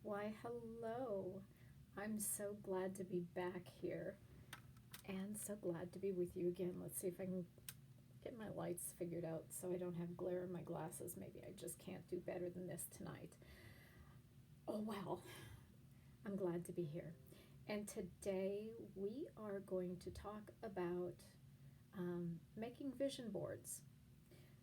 Why, hello. I'm so glad to be back here and so glad to be with you again. Let's see if I can get my lights figured out so I don't have glare in my glasses. Maybe I just can't do better than this tonight. Oh, well, I'm glad to be here. And today we are going to talk about making vision boards.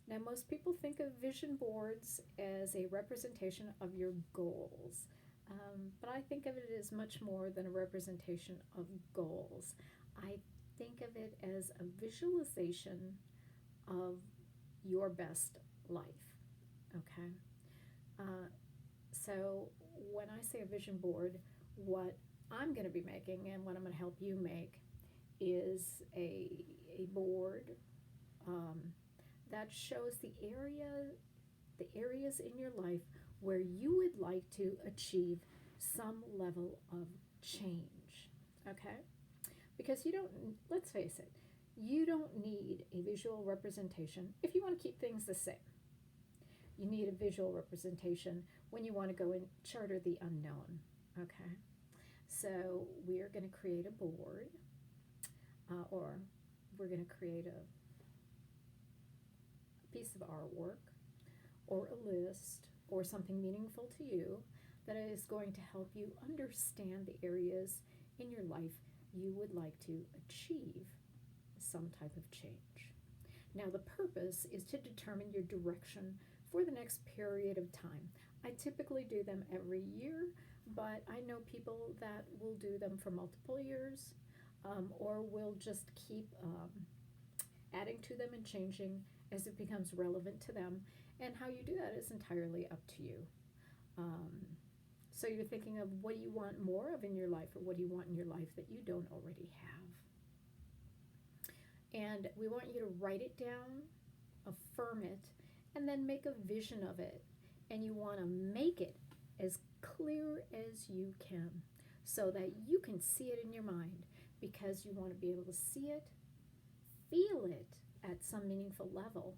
Now, most people think of vision boards as a representation of your goals, but I think of it as much more than a representation of goals. I think of it as a visualization of your best life. Okay? Uh, so, when I say a vision board, what I'm going to be making and what I'm going to help you make is a board um, that shows the areas in your life where you would like to achieve some level of change. Okay? Because you don't, let's face it, you don't need a visual representation if you want to keep things the same. You need a visual representation when you want to go and charter the unknown. Okay? So we're going to create a board, or we're going to create a piece of artwork or a list or something meaningful to you that is going to help you understand the areas in your life you would like to achieve some type of change. Now, the purpose is to determine your direction for the next period of time. I typically do them every year, but I know people that will do them for multiple years, or will just keep adding to them and changing as it becomes relevant to them. And how you do that is entirely up to you. Um, so you're thinking of what do you want more of in your life, or what do you want in your life that you don't already have? And we want you to write it down, affirm it, and then make a vision of it. And you want to make it as clear as you can so that you can see it in your mind, because you want to be able to see it, feel it at some meaningful level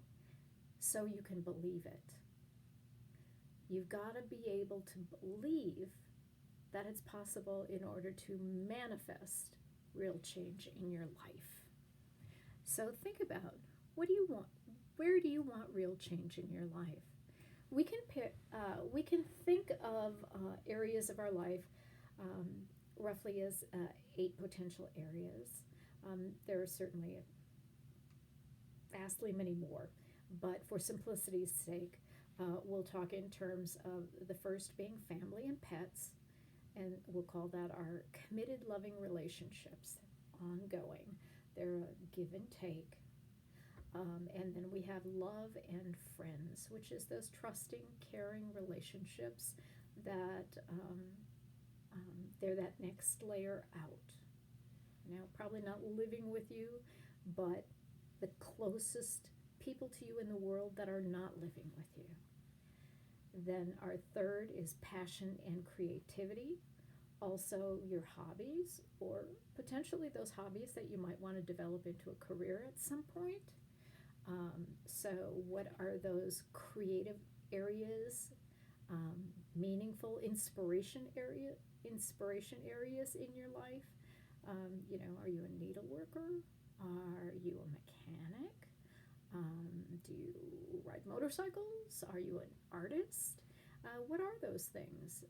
so you can believe it. You've got to be able to believe that it's possible in order to manifest real change in your life. So think about, what do you want? Where do you want real change in your life? We can think of areas of our life um, roughly as 8 potential areas. There are certainly vastly many more, but for simplicity's sake, we'll talk in terms of the first being family and pets, and we'll call that our committed, loving relationships, ongoing. They're a give and take. And then we have love and friends, which is those trusting, caring relationships that they're that next layer out. Probably not living with you, but the closest people to you in the world that are not living with you. Then our third is passion and creativity. Also, your hobbies, or potentially those hobbies that you might want to develop into a career at some point. So, what are those creative areas, meaningful inspiration areas in your life? Are you a needleworker? Are you a mechanic? Do you ride motorcycles? Are you an artist? What are those things?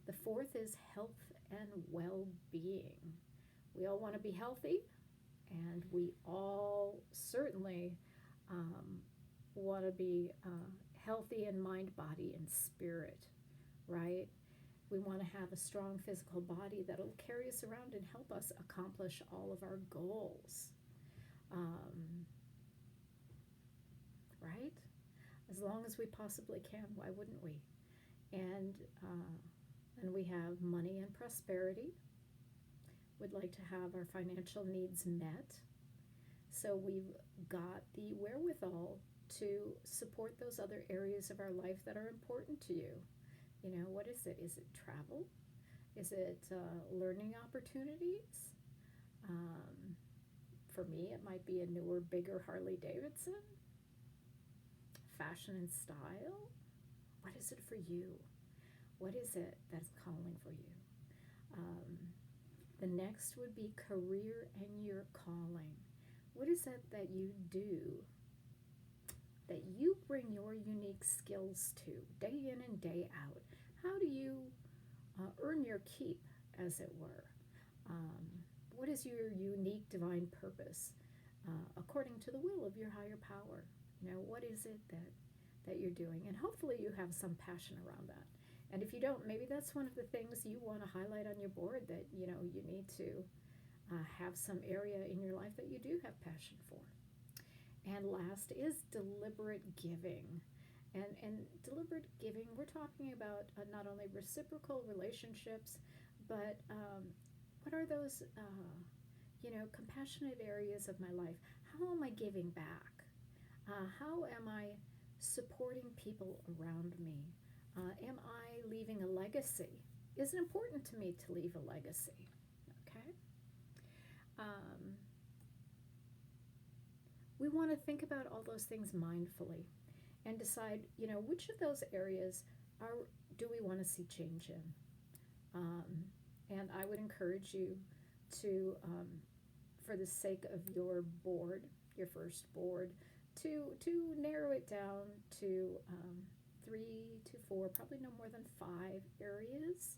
The fourth is health and well-being. We all want to be healthy, and we all certainly want to be healthy in mind, body, and spirit, right? We want to have a strong physical body that'll carry us around and help us accomplish all of our goals, right? As long as we possibly can, why wouldn't we? And then we have money and prosperity. We'd like to have our financial needs met. So we've got the wherewithal to support those other areas of our life that are important to you. What is it? Is it travel? Is it learning opportunities? For me, it might be a newer, bigger Harley Davidson. Fashion and style? What is it for you? What is it that's calling for you? Um, the next would be career and your calling. What is it that you do that you bring your unique skills to day in and day out? How do you earn your keep, as it were? Um, what is your unique divine purpose according to the will of your higher power? What is it that you're doing? And hopefully you have some passion around that. And if you don't, maybe that's one of the things you want to highlight on your board, that you need to have some area in your life that you do have passion for. And last is deliberate giving. And deliberate giving, we're talking about not only reciprocal relationships, but what are those, compassionate areas of my life? How am I giving back? How am I supporting people around me? Am I leaving a legacy? Is it important to me to leave a legacy? Okay. We want to think about all those things mindfully and decide, which of those areas do we want to see change in? And I would encourage you to, for the sake of your board, your first board, to narrow it down to 3 to 4, probably no more than 5 areas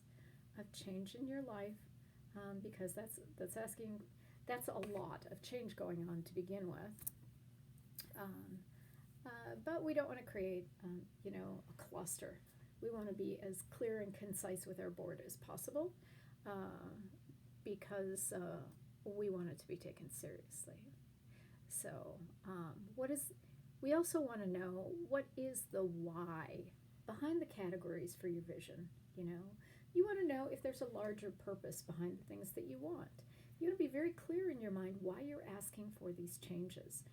of change in your life, because that's a lot of change going on to begin with. But we don't want to create, a cluster. We want to be as clear and concise with our board as possible, because we want it to be taken seriously. So, we also want to know, what is the why behind the categories for your vision? You want to know if there's a larger purpose behind the things that you want. You want to be very clear in your mind why you're asking for these changes,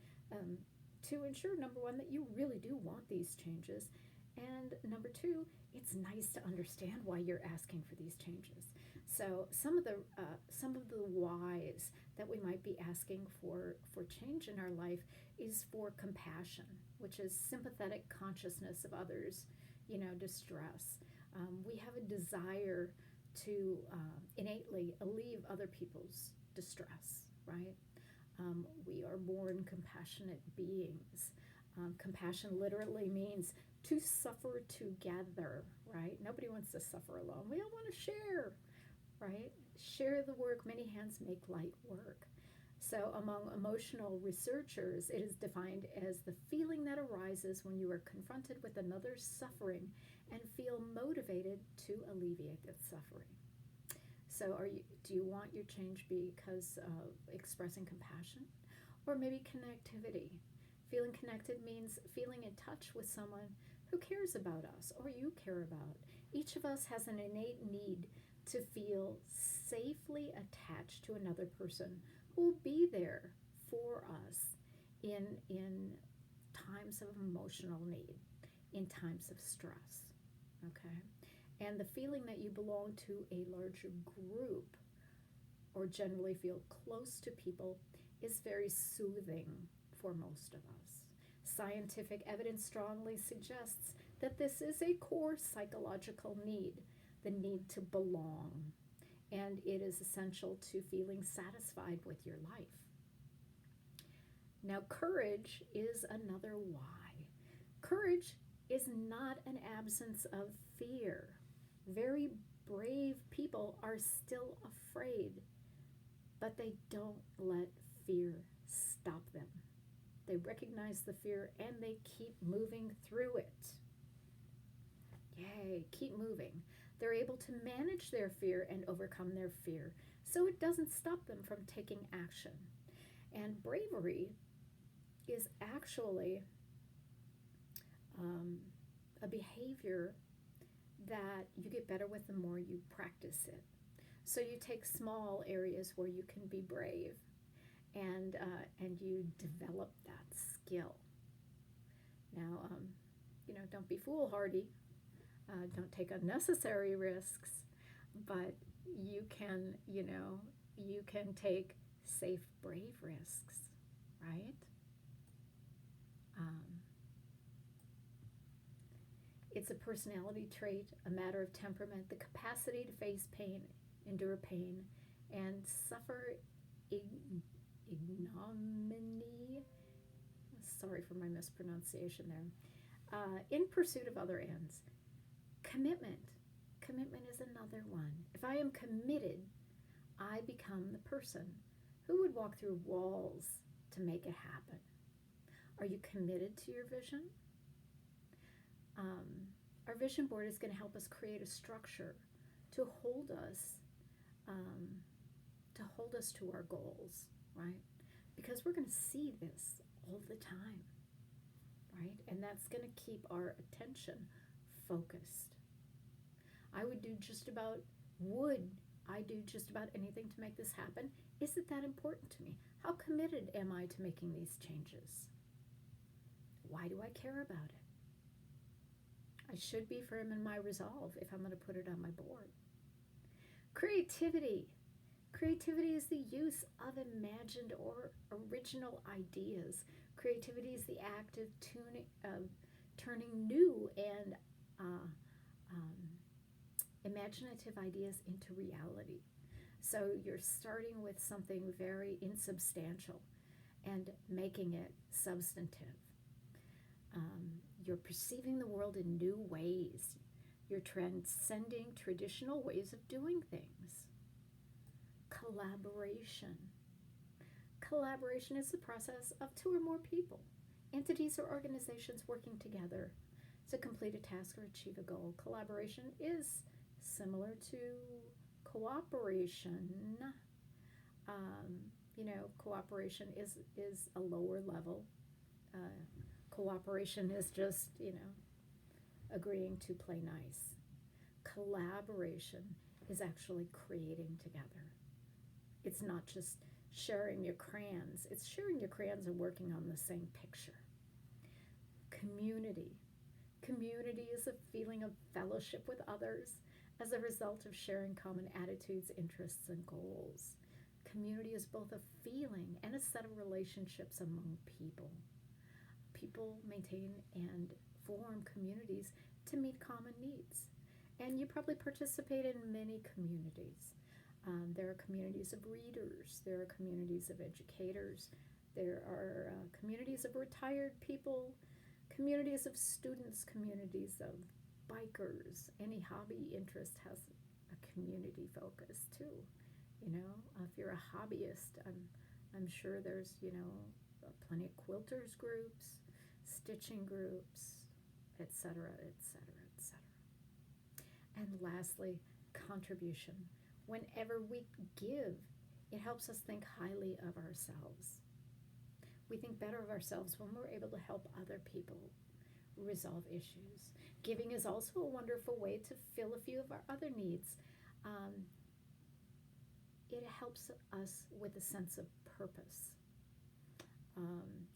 to ensure, number one, that you really do want these changes, and number two, it's nice to understand why you're asking for these changes. So some of the whys that we might be asking for change in our life is for compassion, which is sympathetic consciousness of others, distress. We have a desire to innately alleviate other people's distress, right? We are born compassionate beings. Compassion literally means to suffer together, right? Nobody wants to suffer alone. We all want to share, right? Share the work. Many hands make light work. So among emotional researchers, it is defined as the feeling that arises when you are confronted with another's suffering and feel motivated to alleviate that suffering. So do you want your change because of expressing compassion, or maybe connectivity? Feeling connected means feeling in touch with someone who cares about us or you care about. Each of us has an innate need to feel safely attached to another person who will be there for us in times of emotional need, in times of stress, okay? And the feeling that you belong to a larger group, or generally feel close to people, is very soothing for most of us. Scientific evidence strongly suggests that this is a core psychological need, the need to belong, and it is essential to feeling satisfied with your life. Now, courage is another why. Courage is not an absence of fear. Very brave people are still afraid, but they don't let fear stop them. They recognize the fear and they keep moving through it. Yay, keep moving. They're able to manage their fear and overcome their fear, so it doesn't stop them from taking action. And bravery is actually a behavior that you get better with the more you practice it. So you take small areas where you can be brave, and you develop that skill. Now, don't be foolhardy. Don't take unnecessary risks, but you can take safe, brave risks, right? It's a personality trait, a matter of temperament, the capacity to face pain, endure pain, and suffer ignominy. Sorry for my mispronunciation there. In pursuit of other ends. Commitment. Commitment is another one. If I am committed, I become the person who would walk through walls to make it happen. Are you committed to your vision? Our vision board is going to help us create a structure to hold us to our goals, right? Because we're going to see this all the time, right? And that's going to keep our attention focused. Would I do just about anything to make this happen? Is it that important to me? How committed am I to making these changes? Why do I care about it? I should be firm in my resolve if I'm going to put it on my board. Creativity. Creativity is the use of imagined or original ideas. Creativity is the act of turning new and imaginative ideas into reality. So you're starting with something very insubstantial and making it substantive. You're perceiving the world in new ways. You're transcending traditional ways of doing things. Collaboration. Collaboration is the process of two or more people, entities or organizations working together to complete a task or achieve a goal. Collaboration is similar to cooperation. Cooperation is a lower level. Cooperation is just, agreeing to play nice. Collaboration is actually creating together. It's not just sharing your crayons. It's sharing your crayons and working on the same picture. Community. Community is a feeling of fellowship with others as a result of sharing common attitudes, interests, and goals. Community is both a feeling and a set of relationships among people. People maintain and form communities to meet common needs. And you probably participate in many communities. There are communities of readers, there are communities of educators, there are communities of retired people, communities of students, communities of bikers. Any hobby interest has a community focus too. If you're a hobbyist, I'm sure there's, plenty of quilters groups, stitching groups, etc., etc., etc. And lastly, contribution. Whenever we give, it helps us think highly of ourselves. We think better of ourselves when we're able to help other people resolve issues. Giving is also a wonderful way to fill a few of our other needs. It helps us with a sense of purpose.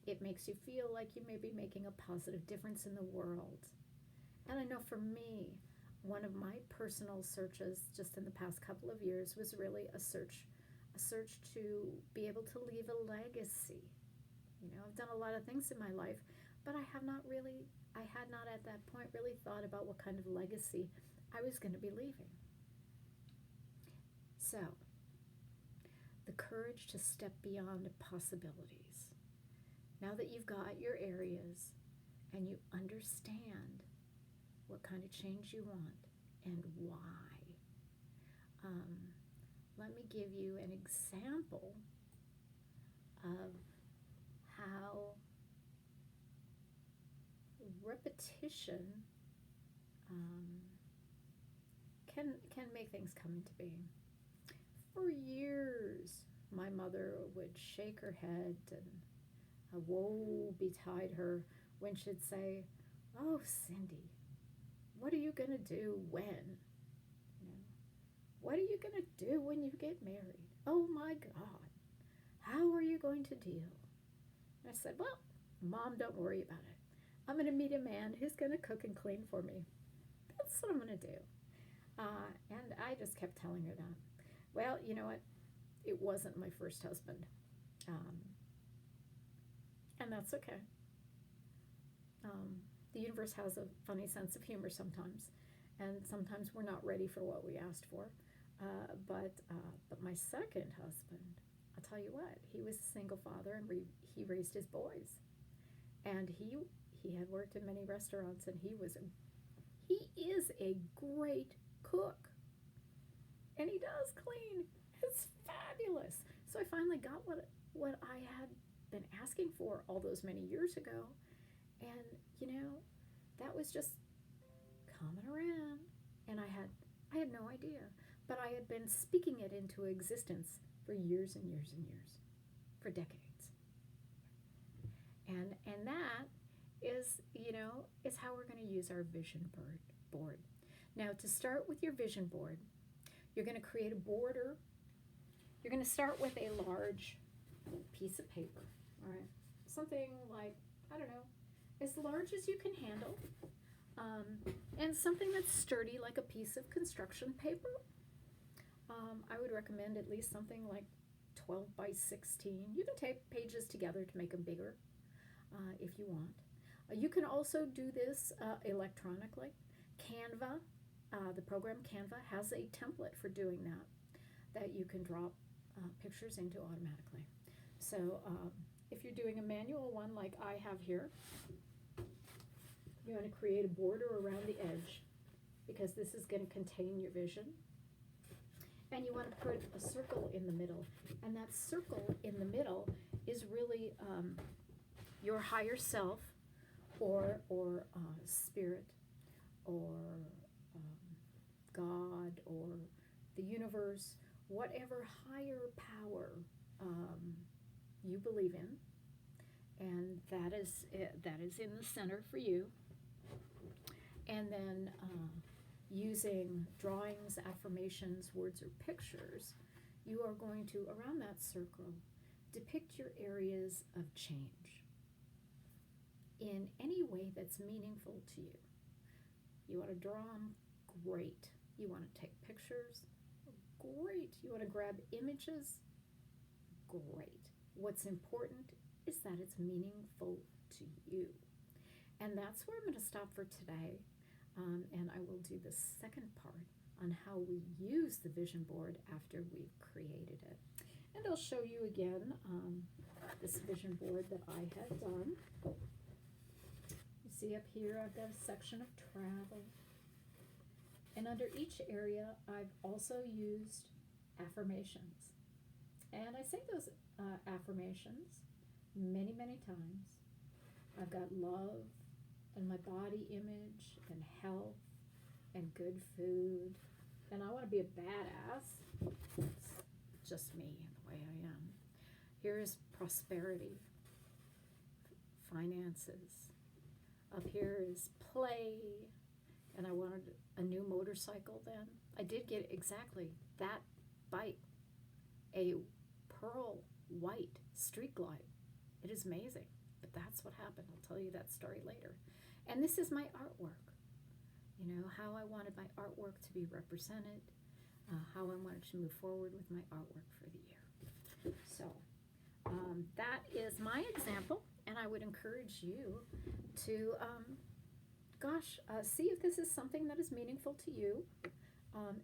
It makes you feel like you may be making a positive difference in the world. And I know for me, one of my personal searches just in the past couple of years was really a search to be able to leave a legacy. I've done a lot of things in my life, but I had not at that point really thought about what kind of legacy I was going to be leaving. So, the courage to step beyond possibilities. Now that you've got your areas and you understand what kind of change you want and why, let me give you an example of how repetition can make things come into being. For years, my mother would shake her head and woe betide her when she'd say, "Oh, Cindy, what are you going to do when? What are you going to do when you get married? Oh my God, how are you going to deal?" And I said, "Well, Mom, don't worry about it. I'm going to meet a man who's going to cook and clean for me. That's what I'm going to do." And I just kept telling her that. Well, you know what? It wasn't my first husband. And that's okay. The universe has a funny sense of humor sometimes, and sometimes we're not ready for what we asked for. But my second husband, I'll tell you what, he was a single father, and he raised his boys, and he had worked in many restaurants, and he is a great cook, and he does clean. It's fabulous. So I finally got what I had been asking for all those many years ago, and that was just coming around, and I had no idea, but I had been speaking it into existence for years and years and years, for decades. And that is how we're going to use our vision board. Now, to start with your vision board, you're going to create a border. You're going to start with a large piece of paper, all right? Something like, I don't know, as large as you can handle, and something that's sturdy like a piece of construction paper. I would recommend at least something like 12 by 16. You can tape pages together to make them bigger if you want. You can also do this electronically. Canva, the program Canva, has a template for doing that you can drop pictures into automatically. So if you're doing a manual one like I have here, you want to create a border around the edge because this is going to contain your vision. And you want to put a circle in the middle. And that circle in the middle is really your higher self or spirit or God or the universe, whatever higher power you believe in. And that is in the center for you. And then using drawings, affirmations, words, or pictures, you are going to, around that circle, depict your areas of change in any way that's meaningful to you. You want to draw them? Great. You want to take pictures? Great. You want to grab images? Great. What's important is that it's meaningful to you. And that's where I'm going to stop for today. And I will do the second part on how we use the vision board after we've created it. And I'll show you again this vision board that I had done. You see up here I've got a section of travel. And under each area I've also used affirmations. And I say those affirmations many, many times. I've got love and my body image and health and good food. And I want to be a badass. It's just me and the way I am. Here is prosperity, finances. Up here is play. And I wanted a new motorcycle then. I did get exactly that bike, a pearl white Street Glide. It is amazing, but that's what happened. I'll tell you that story later. And this is my artwork. You know, how I wanted my artwork to be represented, how I wanted to move forward with my artwork for the year. So that is my example, and I would encourage you to, see if this is something that is meaningful to you,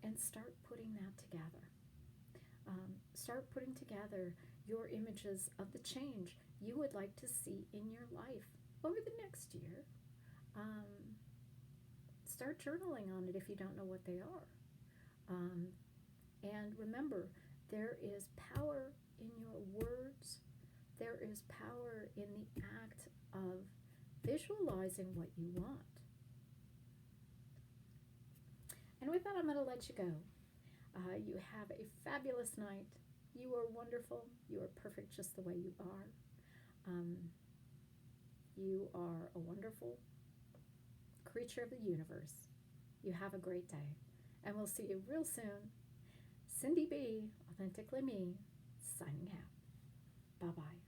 and start putting that together. Start putting together your images of the change you would like to see in your life over the next year. Start journaling on it if you don't know what they are. And remember, there is power in your words. There is power in the act of visualizing what you want. And with that, I'm going to let you go. You have a fabulous night. You are wonderful. You are perfect just the way you are. You are a wonderful creature of the universe. You have a great day. And we'll see you real soon. Cindy B, Authentically Me, signing out. Bye-bye.